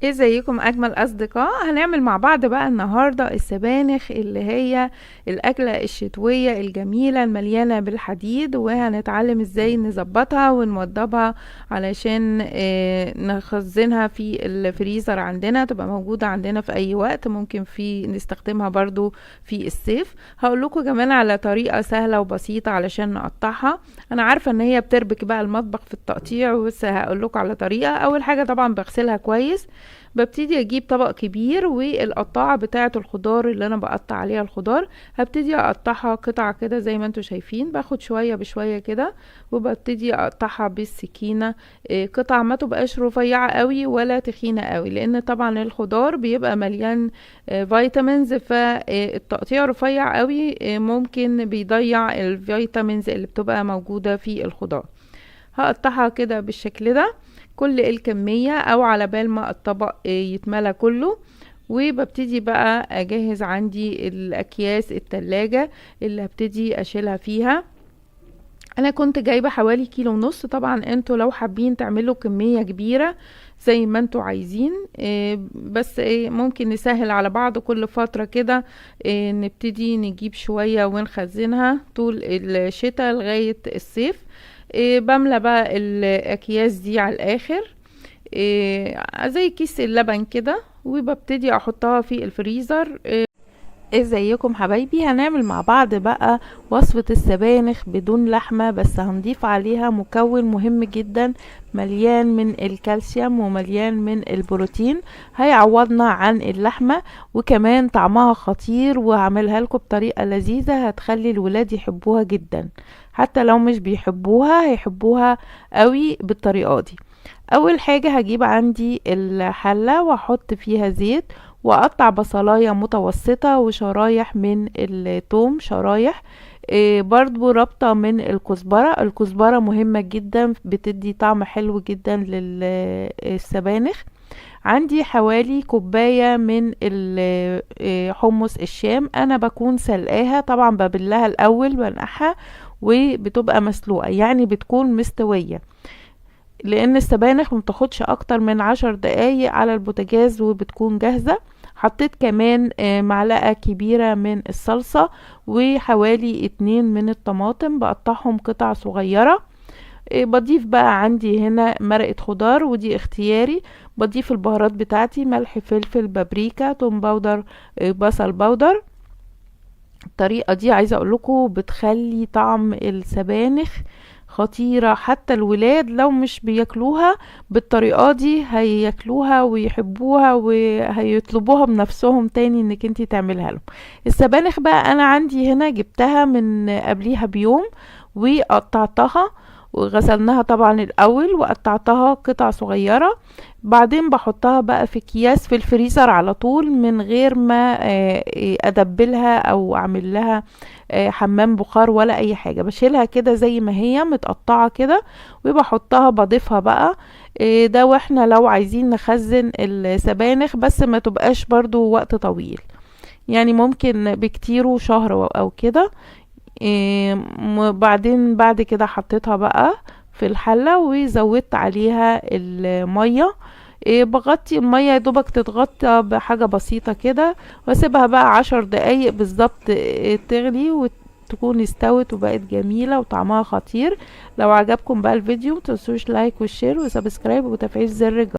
ازيكم اجمل اصدقاء؟ هنعمل مع بعض بقى النهارده السبانخ اللي هي الاكله الشتويه الجميله المليانه بالحديد، وهنتعلم ازاي نظبطها ونوضبها علشان نخزنها في الفريزر عندنا، تبقى موجوده عندنا في اي وقت، ممكن نستخدمها برضو في الصيف. هقول لكم كمان على طريقه سهله وبسيطه علشان نقطعها. انا عارفه ان هي بتربك بقى المطبخ في التقطيع، بس هقول لكم على طريقه. اول حاجه طبعا بغسلها كويس، ببتدي اجيب طبق كبير والقطاعة بتاعة الخضار اللي انا بقطع عليها الخضار هبتدي اقطعها قطع كده زي ما انتوا شايفين، باخد شوية بشوية كده وببتدي اقطعها بالسكينة. قطع ما تبقاش رفيعة قوي ولا تخينة قوي، لان طبعا الخضار بيبقى مليان فيتامينز، فالتقطيع رفيع قوي ممكن بيضيع الفيتامينز اللي بتبقى موجودة في الخضار. هقطعها كده بالشكل ده كل الكمية او على بال ما الطبق يتملى كله. وببتدي بقى اجهز عندي الاكياس التلاجة اللي هبتدي اشيلها فيها. انا كنت جايبة حوالي كيلو ونص، طبعا انتوا لو حابين تعملوا كمية كبيرة زي ما انتوا عايزين، بس ممكن نسهل على بعض كل فترة كده، نبتدي نجيب شوية ونخزنها طول الشتاء لغاية الصيف. بملى بقى الاكياس دي على الاخر، زي كيس اللبن كده، وببتدي احطها في الفريزر. ازيكم حبايبي؟ هنعمل مع بعض بقى وصفة السبانخ بدون لحمة، بس هنضيف عليها مكون مهم جدا مليان من الكالسيوم ومليان من البروتين، هيعوضنا عن اللحمة، وكمان طعمها خطير، وهعملها لكم بطريقة لذيذة هتخلي الولاد يحبوها جدا، حتى لو مش بيحبوها هيحبوها قوي بالطريقة دي. اول حاجة هجيب عندي الحلة واحط فيها زيت، واقطع بصلاية متوسطة وشرايح من الثوم شرايح، برضو ربطة من الكزبرة مهمة جدا، بتدي طعم حلو جدا للسبانخ. عندي حوالي كوباية من حمص الشام، انا بكون سلقاها طبعا، ببلها الاول وانقعها وبتبقى مسلوقة يعني بتكون مستوية، لان السبانخ متاخدش اكتر من 10 دقايق على البوتاجاز وبتكون جاهزة. حطيت كمان معلقة كبيرة من الصلصة وحوالي 2 من الطماطم بقطعهم قطع صغيرة. بضيف بقى عندي هنا مرقة خضار ودي اختياري، بضيف البهارات بتاعتي ملح فلفل بابريكا توم باودر بصل باودر. الطريقة دي عايزة اقول لكم بتخلي طعم السبانخ خطيرة، حتى الولاد لو مش بياكلوها بالطريقة دي هياكلوها ويحبوها وهيطلبوها بنفسهم تاني انك انتي تعملها لهم. السبانخ بقى انا عندي هنا جبتها من قبليها بيوم وقطعتها، وغسلناها طبعا الاول وقطعتها قطع صغيرة، بعدين بحطها بقى في اكياس في الفريزر على طول من غير ما ادبلها او اعمل لها حمام بخار ولا اي حاجة، بشيلها كده زي ما هي متقطعة كده وبحطها بضيفها بقى. ده واحنا لو عايزين نخزن السبانخ، بس ما تبقاش برضو وقت طويل، يعني ممكن بكتير شهر او كده. بعدين بعد كده حطيتها بقى في الحلة وزودت عليها المية. بغطي المية يا دوبك تتغطى بحاجة بسيطة كده، واسيبها بقى 10 دقايق بالظبط تغلي وتكون استوت وبقت جميلة وطعمها خطير. لو عجبكم بقى الفيديو متنسوش لايك والشير وسبسكرايب وتفعيل زر الجرس.